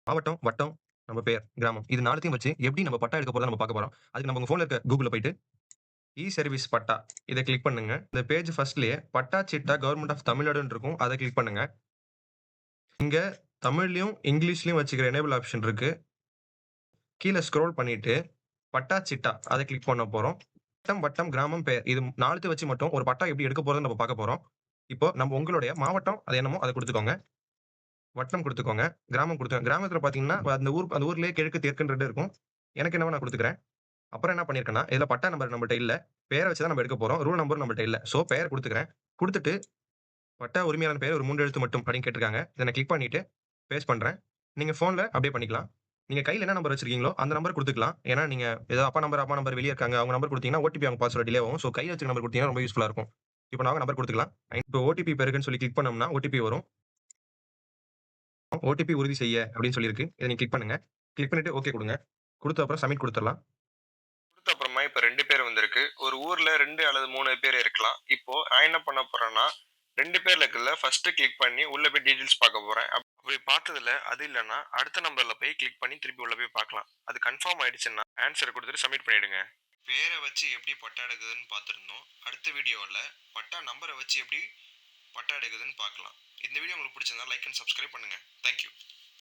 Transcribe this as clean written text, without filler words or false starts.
மாவட்டம், வட்டம், நம்ம பெயர், கிராமம். இது 4த்தையும் வச்சு எப்படி நம்ம பட்டா எடுக்க போறத நம்ம பார்க்க போறோம். அதுக்கு நம்ம உங்க ஃபோன்ல இருக்க Googleல போயிட்டு, இ சர்வீஸ் பட்டா இத கிளிக் பண்ணுங்க. இந்த page ஃபர்ஸ்ட்லயே patta chitta government of தமிழ்நாடுன்னு இருக்கும். அத கிளிக் பண்ணுங்க. இங்க தமிழ்லயும், இங்கிலீஷ்லயும் வச்சுக்கிற எனேபிள் ஆப்ஷன் இருக்கு. கீழ ஸ்க்ரோல் பண்ணிட்டு, பட்டா சிட்டா அத கிளிக் பண்ண போறோம். வட்டம், வட்டம், கிராமம், பெயர் இது 4த்த வச்சு மட்டும் ஒரு பட்டா எப்படி எடுக்க போறதுன்னு நம்ம பார்க்க போறோம். இப்போ நம்ம உங்களுடைய மாவட்டம் அது என்னமோ அத குடுத்துக்கோங்க. வட்டம் குடுத்துக்கோங்க. கிராமம் குடுத்துக்கோங்க. கிராமத்தில பார்த்தீங்கன்னா, அந்த ஊர்லயே கிழக்கு, தெற்குன்னு 2 இருக்கும். எனக்கு என்னவோ நான் குடுத்துக்கிறேன். அப்புறம் என்ன பண்ணியிருக்கேன்னா, இதுல பட்டா நம்பர் நம்மள்ட்ட இல்ல. பெயர வச்சு தான் நம்ம எடுக்க போறோம். ரூல் நம்பரும் நம்மள்ட்ட இல்ல. சோ பெயர் குடுத்துக்கிறேன். குடுத்துட்டு, பட்டா உரிமையாளர் பெயர் ஒரு 3 எழுத்து மட்டும் அப்படின்னு கேட்டிருக்காங்க. இத நான் கிளிக் பண்ணிட்டு, பேஸ்ட் பண்றேன். நீங்க ஃபோன்ல அப்படியே பண்ணிக்கலாம். நீங்க கையில என்ன நம்பர் வச்சிருக்கீங்களோ, அந்த நம்பர் குடுத்துக்கலாம். ஏன்னா, நீங்க ஏதோ அப்பா நம்பர் வெளிய இருக்காங்க. அவங்க நம்பர் குடுத்தீங்கன்னா, ஓடிபி அவங்க பாஸ்வேர்ட் டிலே ஆகும். சோ கையில வச்சிருக்க நம்பர் குடுத்தீங்கன்னா ரொம்ப யூஸ்ஃபுல்லா இருக்கும். இப்ப நாங்க நம்பர் குடுத்துக்கலாம். இப்போ ஓடிபி பெறுகன்னு சொல்லி கிளிக் பண்ணோம்னா, ஓடிபி வரும். ஓடிபி உறுதி செய்ய அப்படின்னு சொல்லியிருக்கு. இத நீங்க கிளிக் பண்ணுங்க. கிளிக் பண்ணிட்டு ஓகே குடுங்க. குடுத்த அப்புறம் சப்மிட் குடுத்துறலாம். குடுத்த அப்புறமா இப்ப 2 பேர் வந்திருக்கு. ஒரு ஊர்ல 2 அல்லது 3 பேர் இருக்கலாம். இப்போ நான் என்ன பண்ண போறேன்னா, 2 பேர்ல இருக்குல்ல ஃபர்ஸ்ட் கிளிக் பண்ணி உள்ள போய் டீட்டெயில்ஸ் பார்க்க போறேன். அப்படி பார்த்ததுல அது இல்லன்னா, அடுத்த நம்பர்ல போய் கிளிக் பண்ணி திருப்பி உள்ள போய் பார்க்கலாம். அது கன்ஃபார்ம் ஆயிடுச்சுன்னா, ஆன்ஸர குடுத்துட்டு சப்மிட் பண்ணிடுங்க. பேர வச்சு எப்படி பட்டா எடுக்குதுன்னு பார்த்திருந்தோம். அடுத்த வீடியோல பட்டா நம்பர வச்சு எப்படி பட்டா எடுக்குதுன்னு பார்க்கலாம். இந்த வீடியோ உங்களுக்கு பிடிச்சிருந்தா லைக் அண்ட் சப்ஸ்கிரைப் பண்ணுங்க. Thank you.